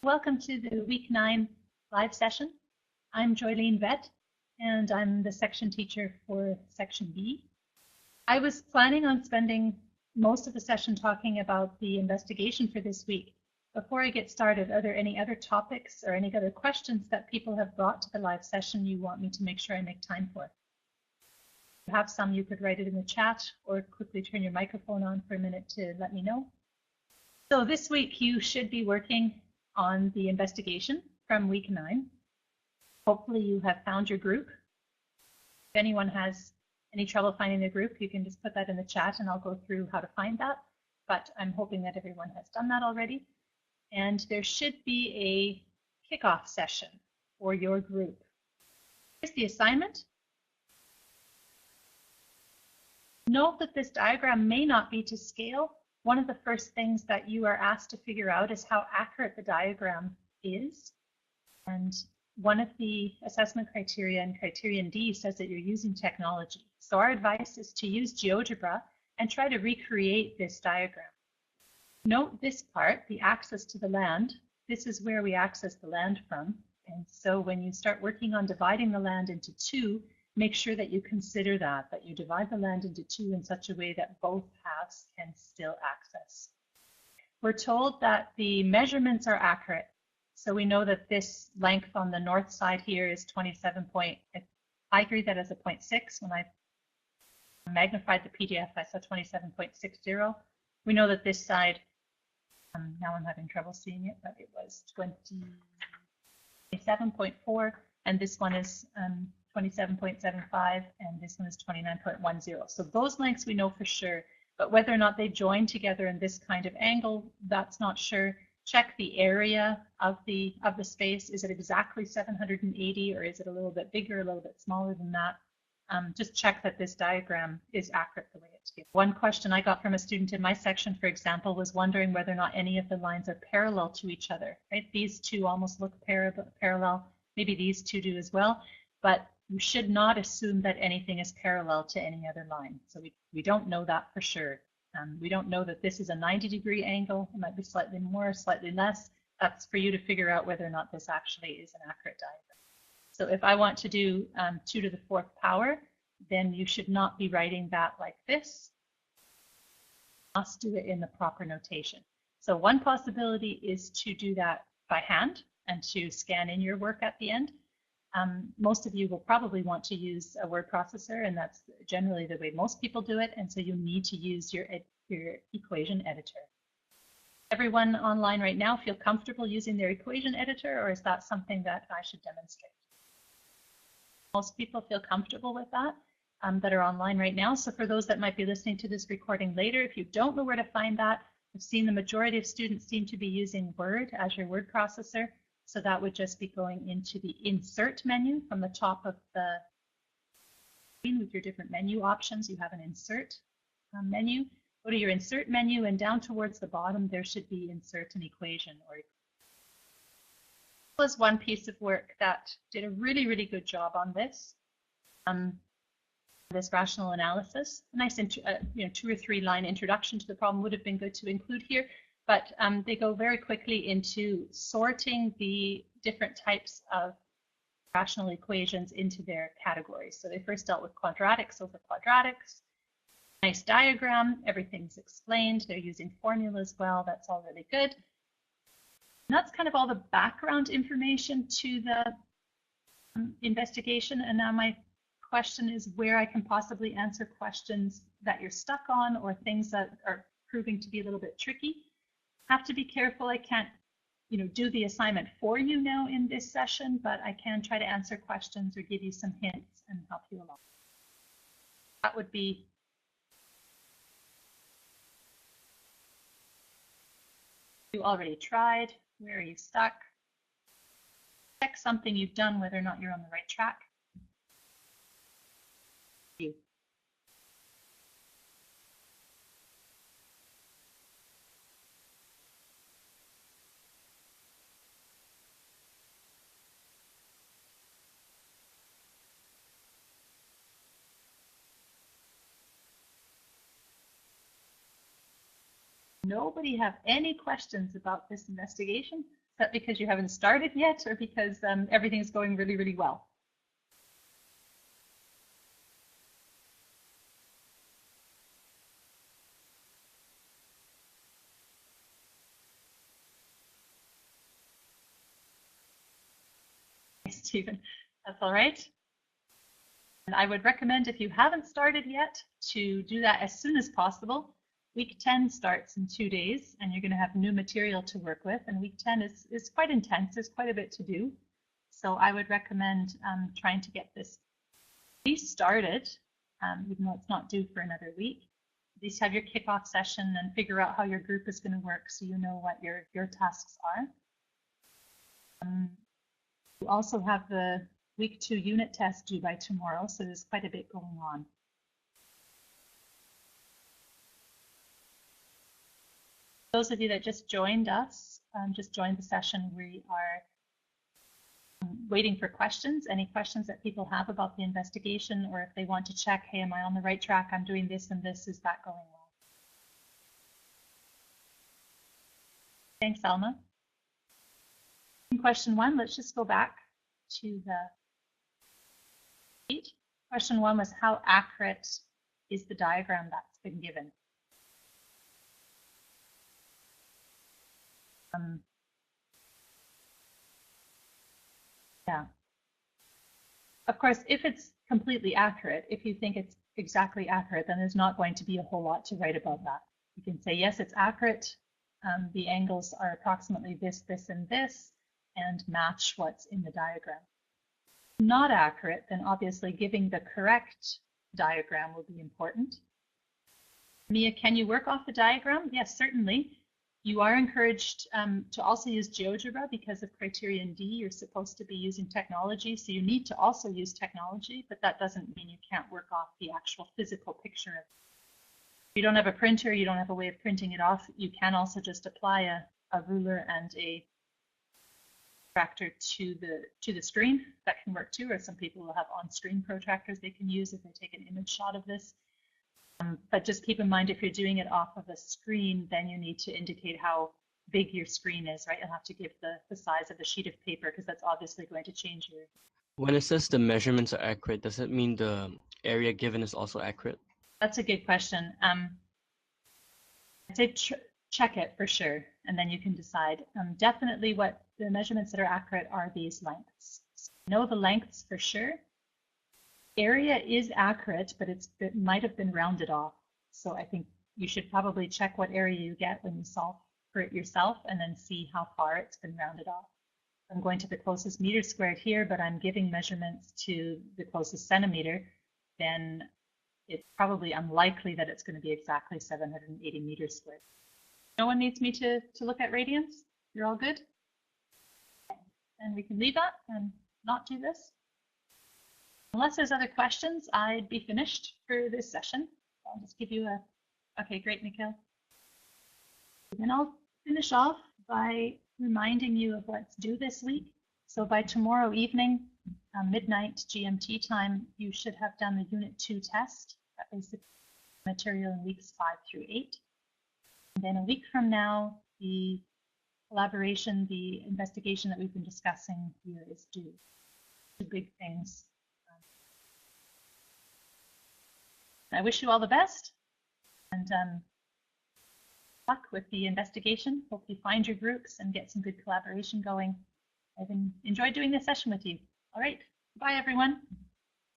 Welcome to the Week 9 live session. I'm Joylene Vett, and I'm the section teacher for Section B. I was planning on spending most of the session talking about the investigation for this week. Before I get started, are there any other topics or any other questions that people have brought to the live session you want me to make sure I make time for? If you have some, you could write it in the chat or quickly turn your microphone on for a minute to let me know. So this week you should be working on the investigation from week 9. Hopefully you have found your group. If anyone has any trouble finding their group, you can just put that in the chat and I'll go through how to find that. But I'm hoping that everyone has done that already. And there should be a kickoff session for your group. Here's the assignment. Note that this diagram may not be to scale. One of the first things that you are asked to figure out is how accurate the diagram is. And one of the assessment criteria in criterion D says that you're using technology. So our advice is to use GeoGebra and try to recreate this diagram. Note this part, the access to the land. This is where we access the land from. And so when you start working on dividing the land into two, make sure that you consider that you divide the land into two in such a way that both halves can still access. We're told that the measurements are accurate. So we know that this length on the north side here is 27 point, I agree that as a 0.6. When I magnified the PDF, I saw 27.60. We know that this side, now I'm having trouble seeing it, but it was 27.4, and this one is 27.75, and this one is 29.10. So those lengths we know for sure, but whether or not they join together in this kind of angle, that's not sure. Check the area of the space. Is it exactly 780, or is it a little bit bigger, a little bit smaller than that? Just check that this diagram is accurate the way it's given. One question I got from a student in my section, for example, was wondering whether or not any of the lines are parallel to each other. Right? These two almost look parallel. Maybe these two do as well, but you should not assume that anything is parallel to any other line. So we don't know that for sure. We don't know that this is a 90-degree angle. It might be slightly more, slightly less. That's for you to figure out whether or not this actually is an accurate diagram. So if I want to do 2 to the 4th power, then you should not be writing that like this. You must do it in the proper notation. So one possibility is to do that by hand and to scan in your work at the end. Most of you will probably want to use a word processor, and that's generally the way most people do it, and so you need to use your equation editor. Everyone online right now feel comfortable using their equation editor, or is that something that I should demonstrate? Most people feel comfortable with that that are online right now. So for those that might be listening to this recording later, if you don't know where to find that, I've seen the majority of students seem to be using Word as your word processor. So that would just be going into the Insert menu from the top of the screen with your different menu options. You have an Insert menu. Go to your Insert menu, and down towards the bottom there should be Insert an Equation. This was one piece of work that did a really, really good job on this. This rational analysis. A nice 2 or 3 line introduction to the problem would have been good to include here. But they go very quickly into sorting the different types of rational equations into their categories. So they first dealt with quadratics over quadratics. Nice diagram, everything's explained. They're using formula as well. That's all really good. And that's kind of all the background information to the investigation. And now my question is where I can possibly answer questions that you're stuck on or things that are proving to be a little bit tricky. Have to be careful. I can't, do the assignment for you now in this session, but I can try to answer questions or give you some hints and help you along. That would be you already tried. Where are you stuck? Check something you've done, whether or not you're on the right track. You. Nobody have any questions about this investigation? that because you haven't started yet, or because everything's going really, really well? Stephen, that's all right. And I would recommend, if you haven't started yet, to do that as soon as possible. Week 10 starts in 2 days, and you're going to have new material to work with. And week 10 is quite intense. There's quite a bit to do. So I would recommend trying to get this at least started, even though it's not due for another week. At least have your kickoff session and figure out how your group is going to work so you know what your tasks are. You also have the week 2 unit test due by tomorrow, so there's quite a bit going on. Those of you that just joined us, just joined the session, we are waiting for questions. Any questions that people have about the investigation, or if they want to check, hey, am I on the right track? I'm doing this and this, is that going well? Thanks, Alma. Question 1, let's just go back to the sheet. Question 1 was, how accurate is the diagram that's been given? Yeah. Of course, if it's completely accurate, if you think it's exactly accurate, then there's not going to be a whole lot to write about that. You can say, yes, it's accurate. The angles are approximately this, this, and this, and match what's in the diagram. Not accurate, then obviously giving the correct diagram will be important. Mia, can you work off the diagram? Yes, certainly. You are encouraged to also use GeoGebra because of criterion D. You're supposed to be using technology, so you need to also use technology, but that doesn't mean you can't work off the actual physical picture of it. If you don't have a printer, you don't have a way of printing it off, you can also just apply a ruler and a protractor to the screen. That can work too, or some people will have on-screen protractors they can use if they take an image shot of this. But just keep in mind, if you're doing it off of a screen, then you need to indicate how big your screen is, right? You'll have to give the size of the sheet of paper, because that's obviously going to change your... When it says the measurements are accurate, does it mean the area given is also accurate? That's a good question. I'd say check it for sure, and then you can decide. Definitely what the measurements that are accurate are these lengths. So know the lengths for sure. Area is accurate, but it might have been rounded off. So I think you should probably check what area you get when you solve for it yourself, and then see how far it's been rounded off. I'm going to the closest meter squared here, but I'm giving measurements to the closest centimeter, then it's probably unlikely that it's going to be exactly 780 meters squared. No one needs me to look at radians? You're all good? And we can leave that and not do this. Unless there's other questions, I'd be finished for this session. I'll just give you okay, great, Nikhil. Then I'll finish off by reminding you of what's due this week. So by tomorrow evening, midnight GMT time, you should have done the Unit 2 test, that basic material in weeks 5 through 8. And then a week from now, the collaboration, the investigation that we've been discussing here is due. Two big things. I wish you all the best, and luck with the investigation. Hope you find your groups and get some good collaboration going. I've enjoyed doing this session with you. All right, bye everyone.